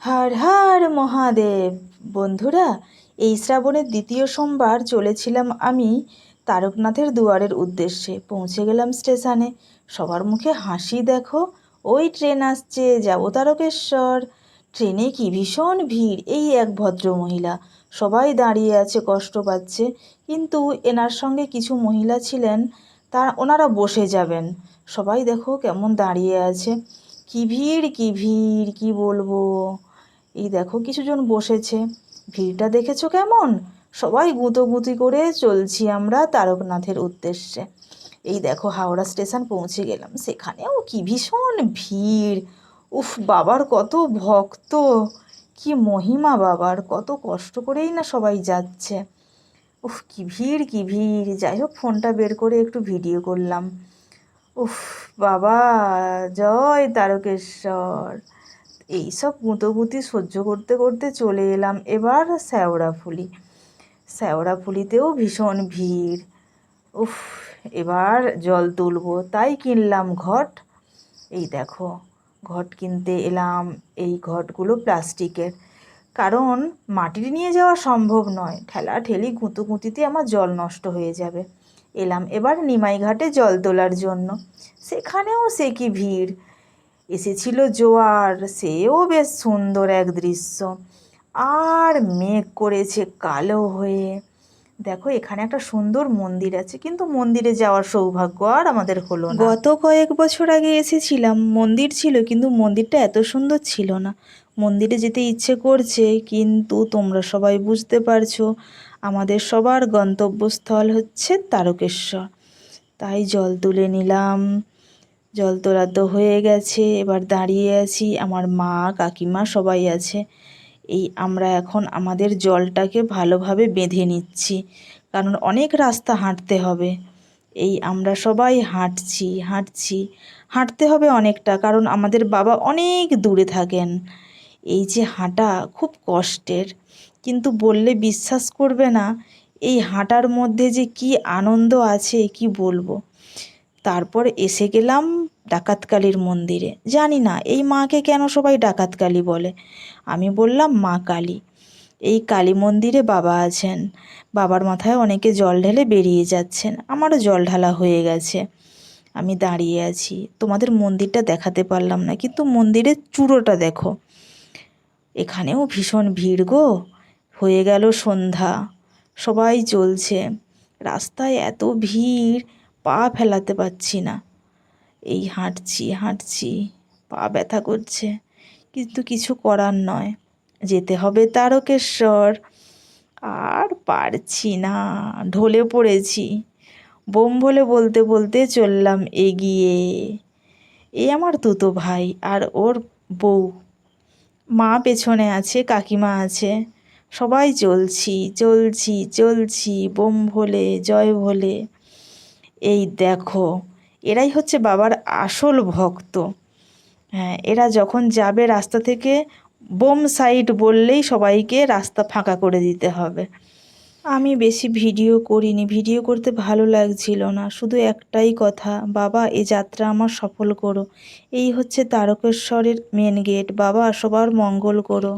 হর হর মহাদেব। বন্ধুরা, এই শ্রাবণের দ্বিতীয় সোমবার চলেছিলাম আমি তারকনাথের দুয়ারের উদ্দেশ্যে। পৌঁছে গেলাম স্টেশনে। সবার মুখে হাসি দেখো। ওই ট্রেন আসছে, যাবো তারকেশ্বর। ট্রেনে কি ভীষণ ভিড়। এই এক ভদ্রমহিলা, সবাই দাঁড়িয়ে আছে, কষ্ট পাচ্ছে। কিন্তু এনার সঙ্গে কিছু মহিলা ছিলেন, ওনারা বসে যাবেন। সবাই দেখো কেমন দাঁড়িয়ে আছে। কি ভিড়, কি ভিড়, কি বলবো। এই দেখো কিছুজন বসেছে। ভিড়টা দেখেছো কেমন? সবাই গুঁতোগুঁতি করে চলছি আমরা তারকনাথের উদ্দেশ্যে। এই দেখো হাওড়া স্টেশন পৌঁছে গেলাম। সেখানেও কি ভীষণ ভিড়। উফ, বাবার কত ভক্ত, কি মহিমা বাবার, কত কষ্ট করেই না সবাই যাচ্ছে। উফ, কি ভিড়, কি ভিড়। যাই হোক, ফোনটা বের করে একটু ভিডিও করলাম। উফ বাবা, জয় তারকেশ্বর। এইসব গুঁতোগুঁতি সহ্য করতে করতে চলে এলাম এবার শেওড়াফুলি। শেওড়াফুলিতেও ভীষণ ভিড়। উফ, এবার জল তুলবো, তাই কিনলাম ঘট। এই দেখো, ঘট কিনতে এলাম। এই ঘটগুলো প্লাস্টিকের, কারণ মাটির নিয়ে যাওয়া সম্ভব নয়। ঠেলা ঠেলি গুঁতোগুঁতিতে আমার জল নষ্ট হয়ে যাবে। এলাম এবার নিমাই ঘাটে জল তোলার জন্য। সেখানেও সে কি ভিড়। এসেছিল জোয়ার, সেও বেশ সুন্দর এক দৃশ্য। আর মেঘ করেছে কালো হয়ে। দেখো, এখানে একটা সুন্দর মন্দির আছে, কিন্তু মন্দিরে যাওয়ার সৌভাগ্য আর আমাদের হলো না। গত কয়েক বছর আগে এসেছিলাম, মন্দির ছিল, কিন্তু মন্দিরটা এত সুন্দর ছিল না। মন্দিরে যেতে ইচ্ছে করছে, কিন্তু তোমরা সবাই বুঝতে পারছো, আমাদের সবার গন্তব্যস্থল হচ্ছে তারকেশ্বর। তাই জল তুলে নিলাম। জল তোলা তো হয়ে গেছে, এবার দাঁড়িয়ে আছি। আমার মা, কাকিমা সবাই আছে। এই আমরা এখন আমাদের জলটাকে ভালোভাবে বেঁধে নিচ্ছি, কারণ অনেক রাস্তা হাঁটতে হবে। এই আমরা সবাই হাঁটছি হাঁটছি, হাঁটতে হবে অনেকটা, কারণ আমাদের বাবা অনেক দূরে থাকেন। এই যে হাঁটা খুব কষ্টের, কিন্তু বললে বিশ্বাস করবে না, এই হাঁটার মধ্যে যে কি আনন্দ আছে কি বলবো। তারপর এসে গেলাম ডাকাতকালীর মন্দিরে। জানি না এই মাকে কেন সবাই ডাকাতকালী বলে। আমি বললাম মা কালী। এই কালী মন্দিরে বাবা আছেন। বাবার মাথায় অনেকে জল ঢেলে বেরিয়ে যাচ্ছেন। আমারও জল ঢালা হয়ে গেছে। আমি দাঁড়িয়ে আছি। তোমাদের মন্দিরটা দেখাতে পারলাম না, কিন্তু মন্দিরের চূড়োটা দেখো। এখানেও ভীষণ ভিড় গো। হয়ে গেল সন্ধ্যা, সবাই চলছে। রাস্তায় এত ভিড়, পা ফেলাতে পারছি না। এই হাঁটছি হাঁটছি, পা ব্যথা করছে, কিন্তু কিছু করার নয়, যেতে হবে তারকেশ্বর। আর পারছি না, ঢলে পড়েছি। বোম বলে বলতে বলতে চললাম এগিয়ে। এই আমার তুতো ভাই আর ওর বউ, মা পেছনে আছে, কাকিমা আছে, সবাই চলছি চলছি চলছি, বোম ভোলে জয় ভোলে। এই দেখো, এরাই হচ্ছে বাবার আসল ভক্ত। হ্যাঁ, এরা যখন যাবে রাস্তা থেকে, বোম সাইড বললেই সবাইকে রাস্তা ফাঁকা করে দিতে হবে। আমি বেশি ভিডিও করিনি, ভিডিও করতে ভালো লাগছিল না। শুধু একটাই কথা, বাবা এ যাত্রা আমার সফল করো। এই হচ্ছে তারকেশ্বরের মেন গেট। বাবা সবার মঙ্গল করো।